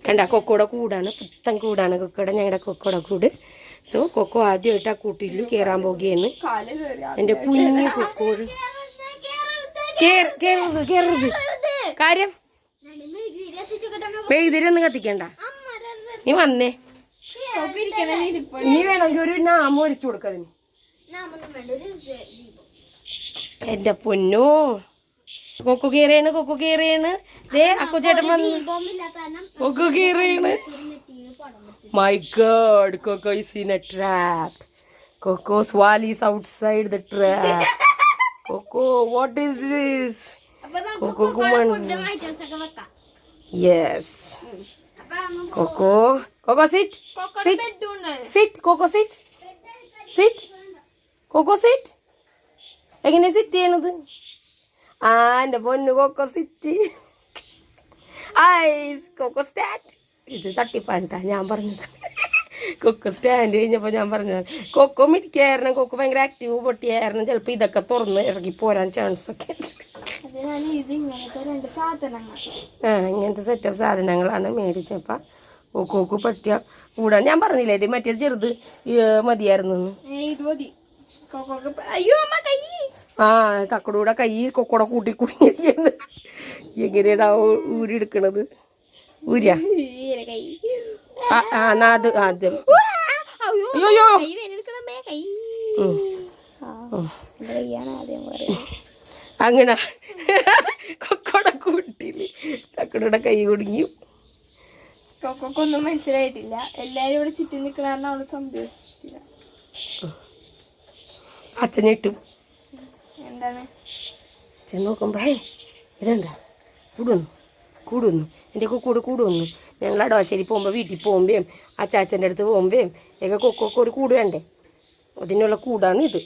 കണ്ട കൊക്കോടെ കൂടാണ്, പുത്തൻ കൂടാണ് കൊക്കോടെ, ഞങ്ങളുടെ കൊക്കോടെ കൂട്. സോ കൊക്കോ ആദ്യമായിട്ട് ആ കൂട്ടിൽ കയറാൻ പോകുകയാണ്. എൻ്റെ കുഞ്ഞു കൊക്കോട് കയറരുത്. കാര്യം മെഴുതിരൊന്നും കത്തിക്കണ്ട. നീ വന്നേ, നീ വേണമെങ്കിൽ ഒരു നാമം ഒരിച്ചു കൊടുക്കതിന്. എന്റെ പൊന്നോ, കൊക്കോ കയറിയാണ്, കൊക്കോ കയറിയാണ്. ദേ അക്കു ചേട്ടൻ വന്നു, കൊക്കോ കയറിയാണ്. My God, Coco is in a trap. Coco's wall is outside the trap. Coco, what is this? Coco, come on. Yes. Coco, Coco, sit. Sit. Sit. Coco, sit. Sit. Coco, sit. എങ്ങനെ sit ചെയ്യണത്? ആ എൻ്റെ പൊന്നു Coco sit. ഐസ് Coco സ്റ്റാറ്റ്. ഇത് തട്ടിപ്പാണ്ടാ, ഞാൻ പറഞ്ഞത്. കൊക്കോ സ്റ്റാൻഡ് കഴിഞ്ഞപ്പോൾ ഞാൻ പറഞ്ഞത്. കൊക്കോ മിടിക്കായിരുന്നു, കൊക്കോ ഭയങ്കര ആക്റ്റീവ് പൊട്ടിയായിരുന്നു. ചിലപ്പോൾ ഇതൊക്കെ തുറന്ന് ഇറങ്ങി പോരാൻ ചാൻസ് ഒക്കെ. ഇങ്ങനത്തെ സെറ്റപ്പ് സാധനങ്ങളാണ് മേടിച്ചപ്പോൾ കൊക്കോക്ക് പറ്റിയ കൂടാൻ. ഞാൻ പറഞ്ഞില്ലേ ഇത് മറ്റേത് ചെറുത് മതിയായിരുന്നു. ആ കക്കടൂടെ കൈ കൊക്കോടെ കൂട്ടി കുടുങ്ങിയിരിക്കുന്നത്. എങ്ങനെയാണ് ഊരിയെടുക്കണത്? ഊരിയാ അത് ആദ്യം. അയ്യോ അങ്ങനെ കൊക്കോടെ കൂട്ടില് കക്കടൂടെ കൈ കുടുങ്ങി. കൊക്കൊന്നും മനസ്സിലായിട്ടില്ല. എല്ലാരും ഇവിടെ ചുറ്റി നിൽക്കണ അവള് സന്തോഷിച്ചില്ല. അച്ഛനിട്ടു. എന്താണ് ചെന്ന് നോക്കുമ്പോ ഇതെന്താ കൂടുന്നു എൻ്റെ കൊക്കോട് കൂടുവന്നു. ഞങ്ങൾ അടവാശ്ശേരി പോകുമ്പോൾ വീട്ടിൽ പോകുമ്പോഴും അച്ചാച്ചൻ്റെ അടുത്ത് പോകുമ്പോഴും ഒക്കെ കൊക്കൊക്കെ ഒരു കൂട് വേണ്ടേ, അതിനുള്ള കൂടാണ് ഇത്.